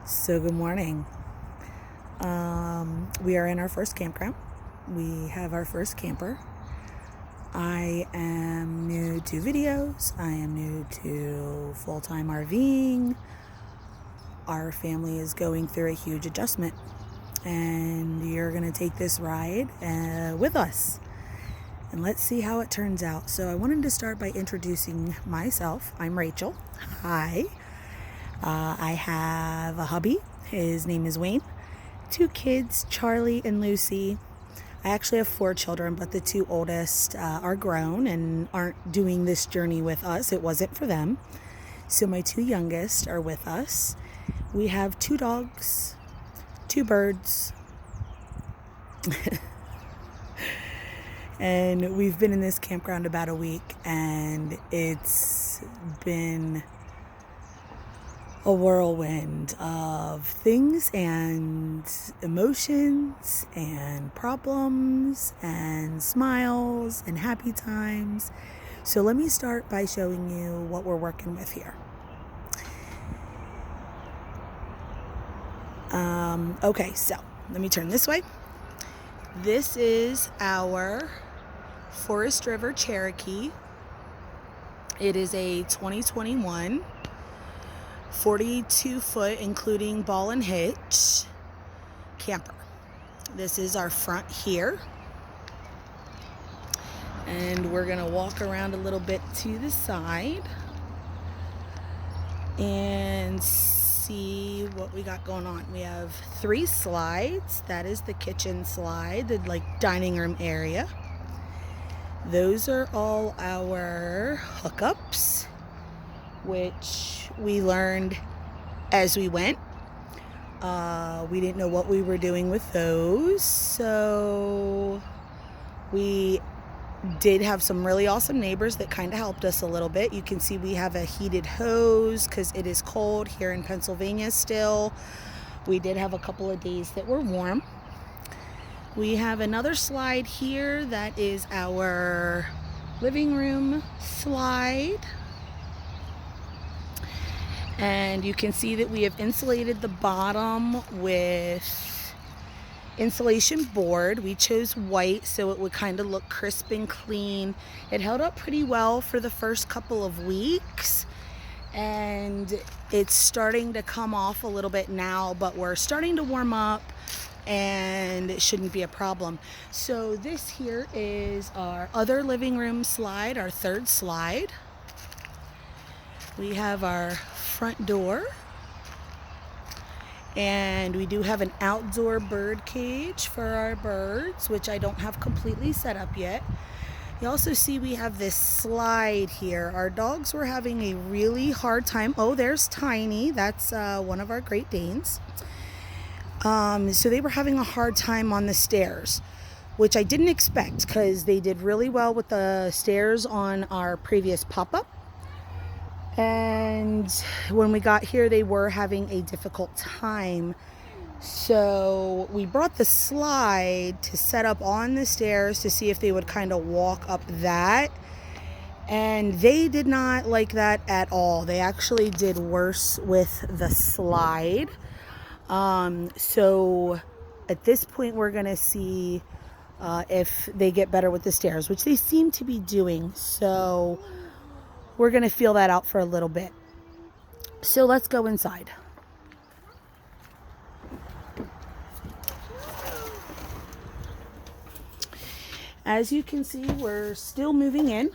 So good morning. We are in our first campground. We have our first camper. I am new to videos. I am new to full-time RVing. Our family is going through a huge adjustment, and you're going to take this ride with us. And let's see how it turns out. So I wanted to start by introducing myself. I'm Rachel. Hi. I have a hubby. His name is Wayne. 2 kids, Charlie and Lucy. I actually have 4 children, but the 2 oldest are grown and aren't doing this journey with us. It wasn't for them. So my 2 youngest are with us. We have 2 dogs, 2 birds. And we've been in this campground about a week, and it's been a whirlwind of things and emotions and problems and smiles and happy times. So let me start by showing you what we're working with here. Okay, so let me turn this way. This is our Forest River Cherokee. It is a 2021 42 foot, including ball and hitch, camper. This is our front here. And we're gonna walk around a little bit to the side and see what we got going on. We have 3 slides. That is the kitchen slide, the dining room area. Those are all our hookups, which we learned as we went. We didn't know what we were doing with those, so we did have some really awesome neighbors that kind of helped us a little bit. You can see we have a heated hose because it is cold here in Pennsylvania still. We did have a couple of days that were warm. We have another slide here that is our living room slide. And you can see that we have insulated the bottom with insulation board. We chose white so it would kind of look crisp and clean. It held up pretty well for the first couple of weeks, and it's starting to come off a little bit now, but we're starting to warm up and it shouldn't be a problem. So this here is our other living room slide, our 3rd slide. We have our front door, and we do have an outdoor bird cage for our birds, which I don't have completely set up yet. You also see we have this slide here. Our dogs were having a really hard time. Oh, there's Tiny. That's one of our Great Danes. So they were having a hard time on the stairs, which I didn't expect because they did really well with the stairs on our previous pop-up. And when we got here, they were having a difficult time. So we brought the slide to set up on the stairs to see if they would kind of walk up that. And they did not like that at all. They actually did worse with the slide. So at this point, we're going to see if they get better with the stairs, which they seem to be doing. So we're going to feel that out for a little bit. So let's go inside. As you can see, we're still moving in.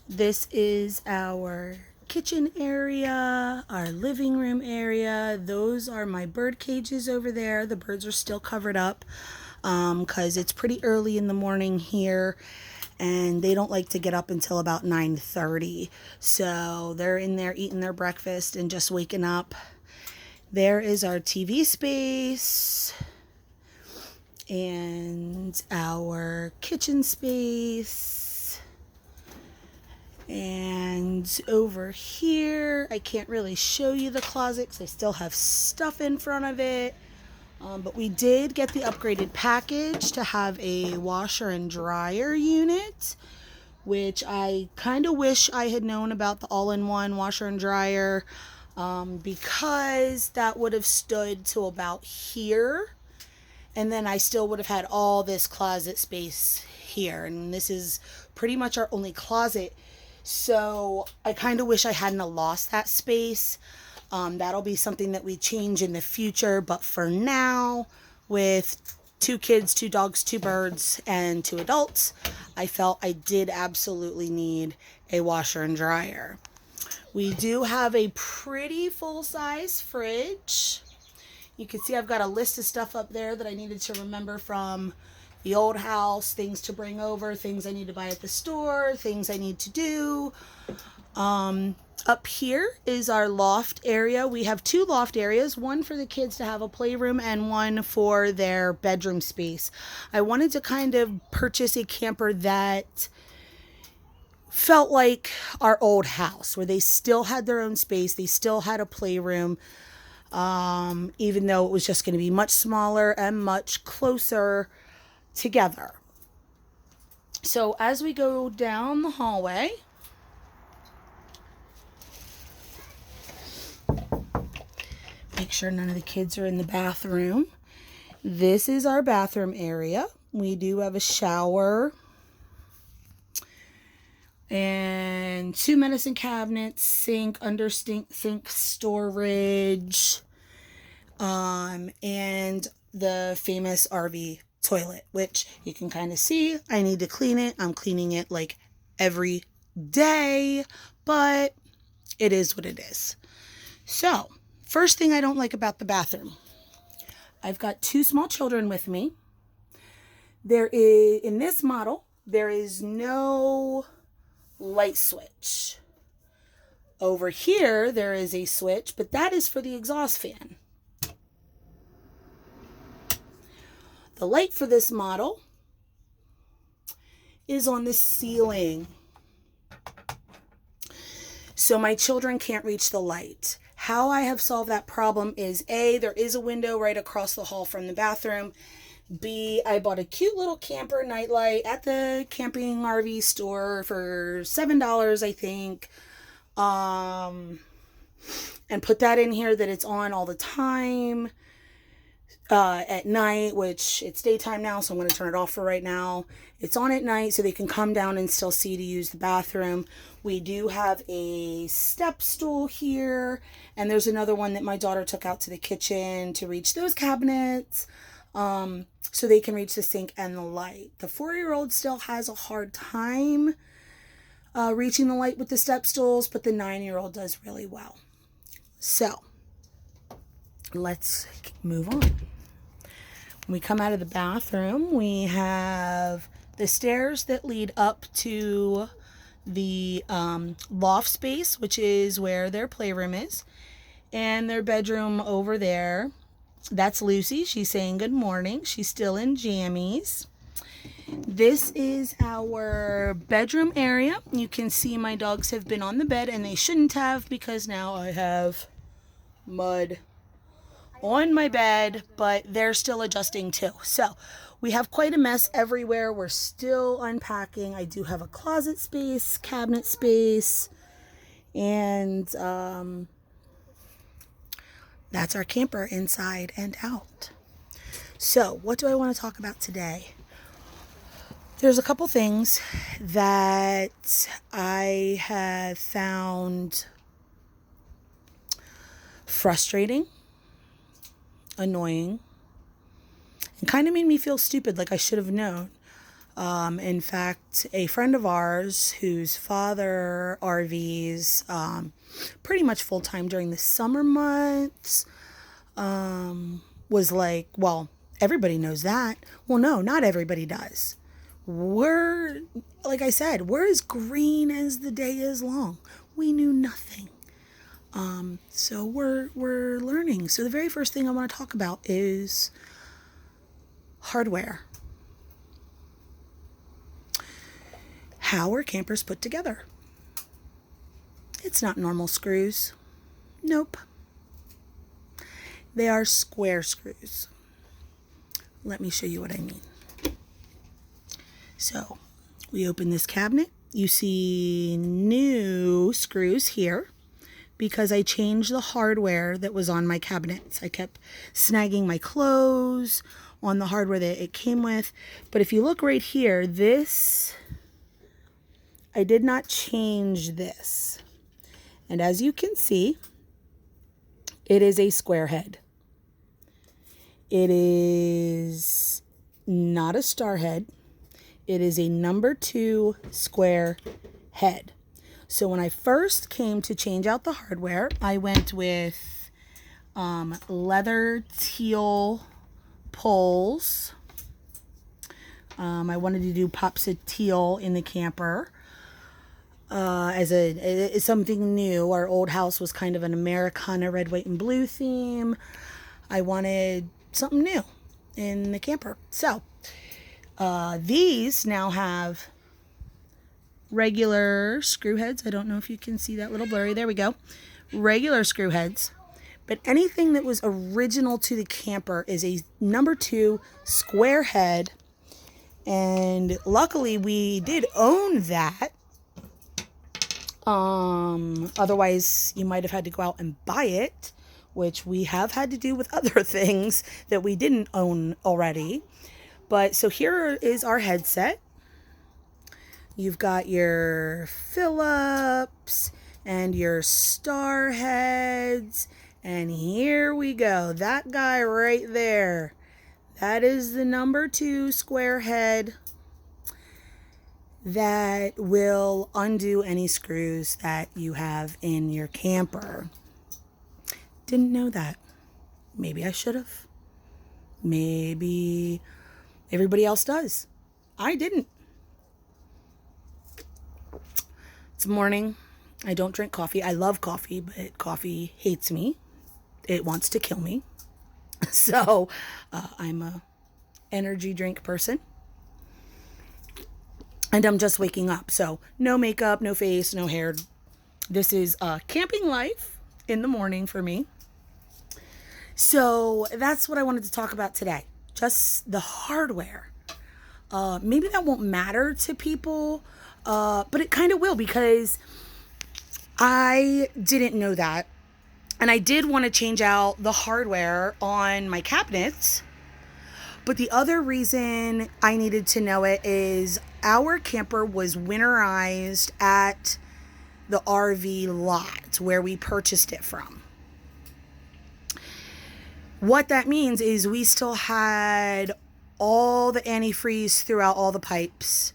This is our kitchen area, our living room area. Those are my bird cages over there. The birds are still covered up because it's pretty early in the morning here, and they don't like to get up until about 9:30. So they're in there eating their breakfast and just waking up. There is our TV space and our kitchen space. And over here, I can't really show you the closet because I still have stuff in front of it. But we did get the upgraded package to have a washer and dryer unit, which I kind of wish I had known about the all-in-one washer and dryer, because that would have stood to about here, and then I still would have had all this closet space here, and this is pretty much our only closet. So I kind of wish I hadn't lost that space. That'll be something that we change in the future, but for now, with 2 kids, 2 dogs, 2 birds, and 2 adults, I felt I did absolutely need a washer and dryer. We do have a pretty full-size fridge. You can see I've got a list of stuff up there that I needed to remember from the old house, things to bring over, things I need to buy at the store, things I need to do. Up here is our loft area. We have 2 loft areas, one for the kids to have a playroom and one for their bedroom space. I wanted to kind of purchase a camper that felt like our old house, where they still had their own space, they still had a playroom, even though it was just going to be much smaller and much closer together. So as we go down the hallway, make sure none of the kids are in the bathroom. This is our bathroom area. We do have a shower and 2 medicine cabinets, sink, under sink storage, and the famous RV toilet, which you can kind of see. I need to clean it. I'm cleaning it like every day, but it is what it is. So, first thing I don't like about the bathroom. I've got 2 small children with me. There is, in this model, there is no light switch. Over here, there is a switch, but that is for the exhaust fan. The light for this model is on the ceiling. So my children can't reach the light. How I have solved that problem is A, there is a window right across the hall from the bathroom. B, I bought a cute little camper nightlight at the camping RV store for $7, I think. And put that in here that it's on all the time. At night, which it's daytime now, so I'm going to turn it off for right now. It's on at night so they can come down and still see to use the bathroom. We do have a step stool here, and there's another one that my daughter took out to the kitchen to reach those cabinets, so they can reach the sink and the light. The 4-year-old still has a hard time reaching the light with the step stools, but the 9-year-old does really well. So let's move on. When we come out of the bathroom, we have the stairs that lead up to the loft space, which is where their playroom is, and their bedroom over there. That's Lucy. She's saying good morning. She's still in jammies. This is our bedroom area. You can see my dogs have been on the bed, and they shouldn't have, because now I have mud on my bed, but they're still adjusting too. So we have quite a mess everywhere. We're still unpacking. I do have a closet space, cabinet space, and that's our camper inside and out. So what do I want to talk about today? There's a couple things that I have found frustrating, annoying, and kind of made me feel stupid, like I should have known. In fact, a friend of ours whose father RVs pretty much full-time during the summer months was like, well, everybody knows that. Well, no, not everybody does. We're, like I said, we're as green as the day is long. We knew nothing. So we're learning. So the very first thing I want to talk about is hardware. How are campers put together? It's not normal screws. Nope. They are square screws. Let me show you what I mean. So we open this cabinet. You see new screws here because I changed the hardware that was on my cabinets. I kept snagging my clothes on the hardware that it came with. But if you look right here, I did not change this. And as you can see, it is a square head. It is not a star head. It is a number 2 square head. So when I first came to change out the hardware, I went with leather teal poles. I wanted to do pops of teal in the camper as something new. Our old house was kind of an Americana red, white, and blue theme. I wanted something new in the camper. So these now have regular screw heads. I don't know if you can see that little blurry. There we go. Regular screw heads. But anything that was original to the camper is a number 2 square head. And luckily we did own that. Otherwise you might have had to go out and buy it, which we have had to do with other things that we didn't own already. But so here is our headset. You've got your Phillips and your star heads. And here we go. That guy right there. That is the number 2 square head that will undo any screws that you have in your camper. Didn't know that. Maybe I should have. Maybe everybody else does. I didn't. It's morning. I don't drink coffee. I love coffee, but coffee hates me. It wants to kill me. So I'm a energy drink person. And I'm just waking up. So no makeup, no face, no hair. This is camping life in the morning for me. So that's what I wanted to talk about today. Just the hardware. Maybe that won't matter to people. But it kind of will, because I didn't know that. And I did want to change out the hardware on my cabinets. But the other reason I needed to know it is our camper was winterized at the RV lot where we purchased it from. What that means is we still had all the antifreeze throughout all the pipes.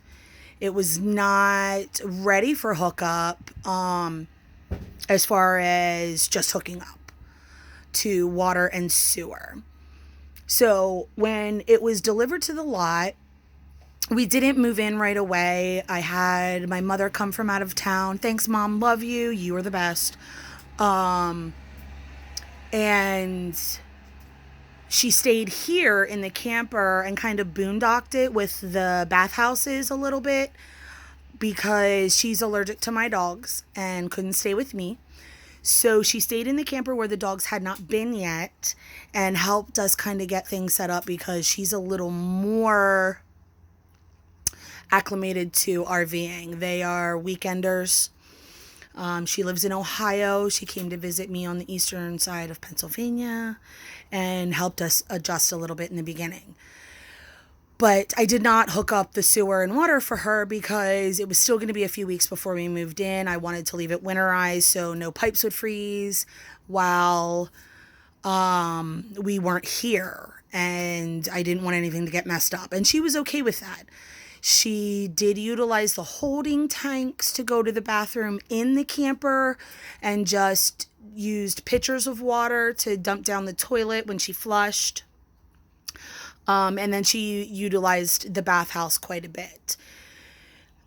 It was not ready for hookup as far as just hooking up to water and sewer. So when it was delivered to the lot, we didn't move in right away. I had my mother come from out of town. Thanks, Mom. Love you. You are the best. And she stayed here in the camper and kind of boondocked it with the bathhouses a little bit because she's allergic to my dogs and couldn't stay with me. So she stayed in the camper where the dogs had not been yet and helped us kind of get things set up because she's a little more acclimated to RVing. They are weekenders. She lives in Ohio. She came to visit me on the eastern side of Pennsylvania and helped us adjust a little bit in the beginning. But I did not hook up the sewer and water for her because it was still going to be a few weeks before we moved in. I wanted to leave it winterized so no pipes would freeze while we weren't here. And I didn't want anything to get messed up. And she was okay with that. She did utilize the holding tanks to go to the bathroom in the camper and just used pitchers of water to dump down the toilet when she flushed. And then she utilized the bathhouse quite a bit.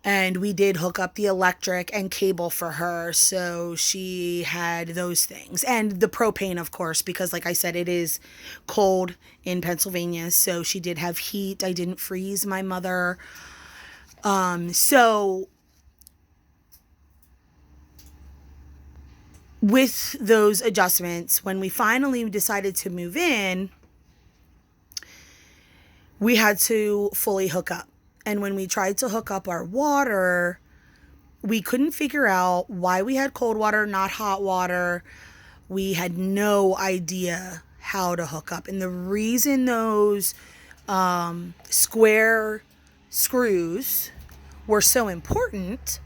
And we did hook up the electric and cable for her. So she had those things. And the propane, of course, because like I said, it is cold in Pennsylvania. So she did have heat. I didn't freeze my mother. So with those adjustments, when we finally decided to move in, we had to fully hook up. And when we tried to hook up our water, we couldn't figure out why we had cold water, not hot water. We had no idea how to hook up. And the reason those square screws were so important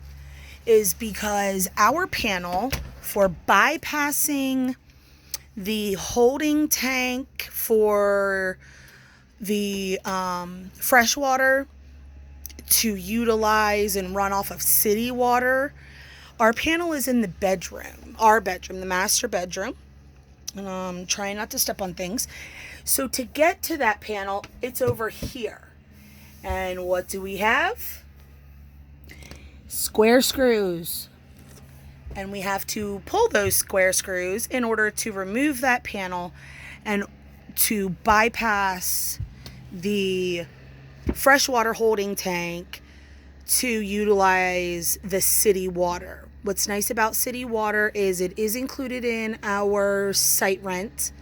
is because our panel for bypassing the holding tank for the fresh water to utilize and run off of city water, our panel is in the bedroom, the master bedroom. Trying not to step on things. So to get to that panel, it's over here. And what do we have? Square screws. And we have to pull those square screws in order to remove that panel and to bypass the freshwater holding tank to utilize the city water. What's nice about city water is it is included in our site rent.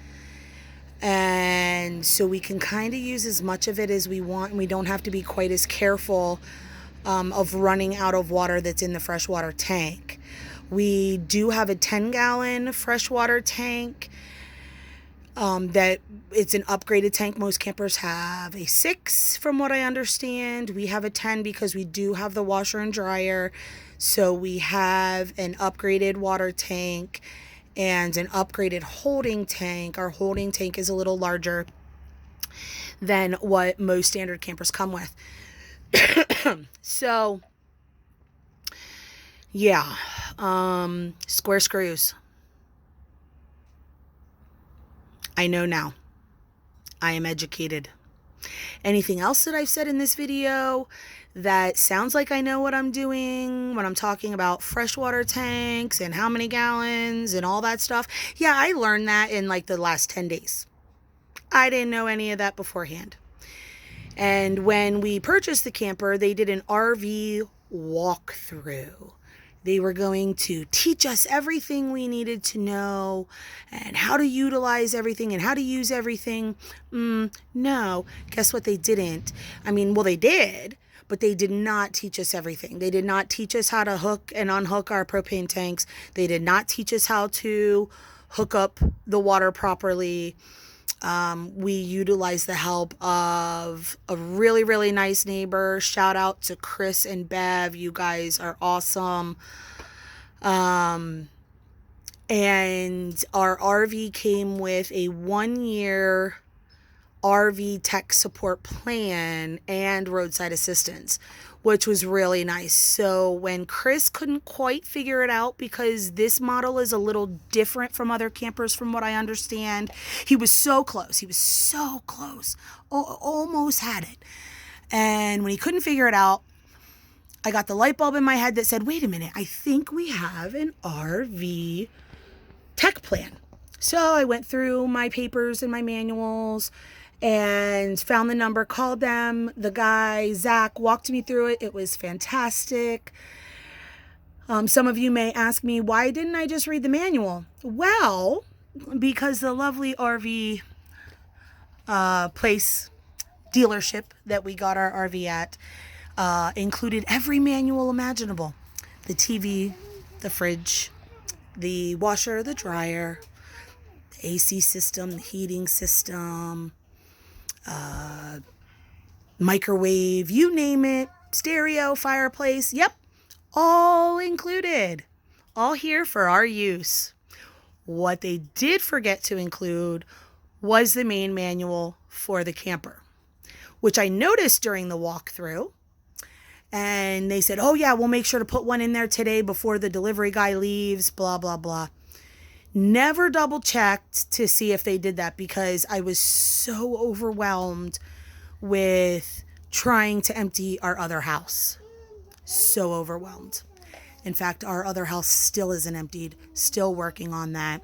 And so we can kind of use as much of it as we want, and we don't have to be quite as careful of running out of water that's in the freshwater tank. We do have a 10-gallon freshwater tank that it's an upgraded tank. Most campers have a 6 from what I understand. We have a 10 because we do have the washer and dryer. So we have an upgraded water tank and an upgraded holding tank. Our holding tank is a little larger than what most standard campers come with. So, yeah, square screws. I know now. I am educated. Anything else that I've said in this video that sounds like I know what I'm doing when I'm talking about freshwater tanks and how many gallons and all that stuff? Yeah, I learned that in like the last 10 days. I didn't know any of that beforehand. And when we purchased the camper, they did an RV walkthrough. They were going to teach us everything we needed to know and how to utilize everything and how to use everything. No, guess what they didn't? I mean, well, they did, but they did not teach us everything. They did not teach us how to hook and unhook our propane tanks. They did not teach us how to hook up the water properly. We utilized the help of a really, really nice neighbor. Shout out to Chris and Bev. You guys are awesome. And our RV came with a 1-year RV tech support plan and roadside assistance, which was really nice. So when Chris couldn't quite figure it out, because this model is a little different from other campers from what I understand, he was so close. Almost had it. And when he couldn't figure it out, I got the light bulb in my head that said, wait a minute, I think we have an RV tech plan. So I went through my papers and my manuals and found the number, called them. The guy, Zach, walked me through it. It was fantastic. Some of you may ask me, why didn't I just read the manual? Well, because the lovely RV place dealership that we got our RV at included every manual imaginable. The TV, the fridge, the washer, the dryer, the AC system, the heating system, microwave, you name it, stereo, fireplace, yep, all included, all here for our use. What they did forget to include was the main manual for the camper, which I noticed during the walkthrough. And they said, oh yeah, we'll make sure to put one in there today before the delivery guy leaves, blah, blah, blah. Never double checked to see if they did that because I was so overwhelmed with trying to empty our other house. So overwhelmed. In fact, our other house still isn't emptied. Still working on that.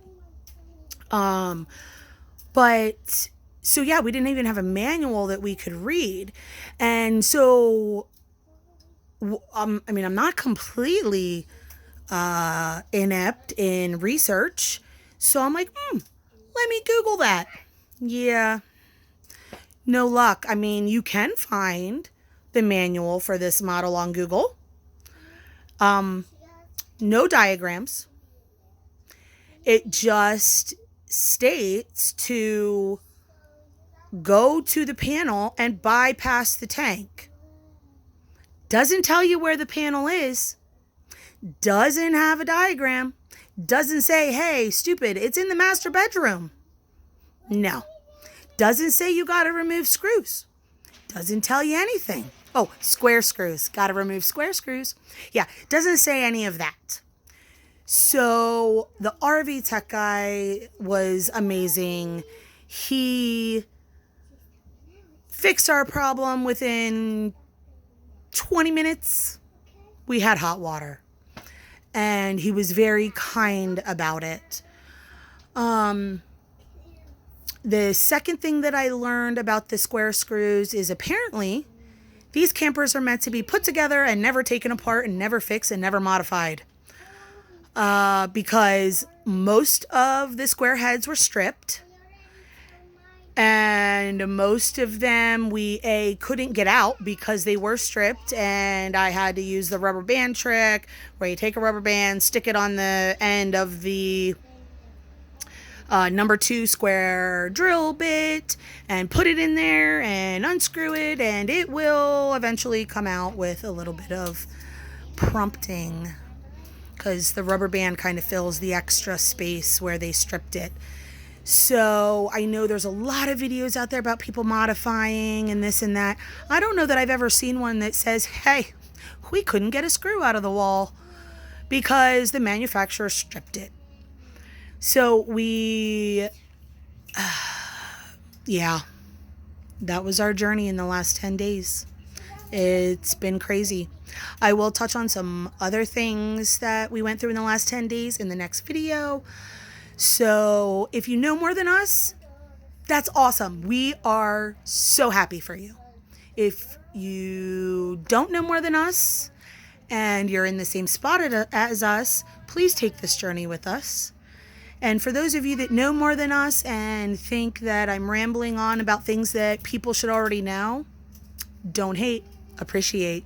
But so yeah, we didn't even have a manual that we could read. And so, I'm not completely inept in research. So I'm like, let me Google that. Yeah, no luck. You can find the manual for this model on Google. No diagrams. It just states to go to the panel and bypass the tank. Doesn't tell you where the panel is. Doesn't have a diagram. Doesn't say, hey, stupid, it's in the master bedroom. No. Doesn't say you got to remove screws. Doesn't tell you anything. Oh, square screws. Got to remove square screws. Yeah, doesn't say any of that. So the RV tech guy was amazing. He fixed our problem within 20 minutes. We had hot water. And he was very kind about it. The second thing that I learned about the square screws is apparently these campers are meant to be put together and never taken apart and never fixed and never modified. Because most of the square heads were stripped. And most of them we couldn't get out because they were stripped, and I had to use the rubber band trick where you take a rubber band, stick it on the end of the number 2 square drill bit and put it in there and unscrew it, and it will eventually come out with a little bit of prompting because the rubber band kind of fills the extra space where they stripped it. So I know there's a lot of videos out there about people modifying and this and that. I don't know that I've ever seen one that says, hey, we couldn't get a screw out of the wall because the manufacturer stripped it. So yeah, that was our journey in the last 10 days. It's been crazy. I will touch on some other things that we went through in the last 10 days in the next video. So if you know more than us, that's awesome. We are so happy for you. If you don't know more than us and you're in the same spot as us, please take this journey with us. And for those of you that know more than us and think that I'm rambling on about things that people should already know, don't hate, appreciate.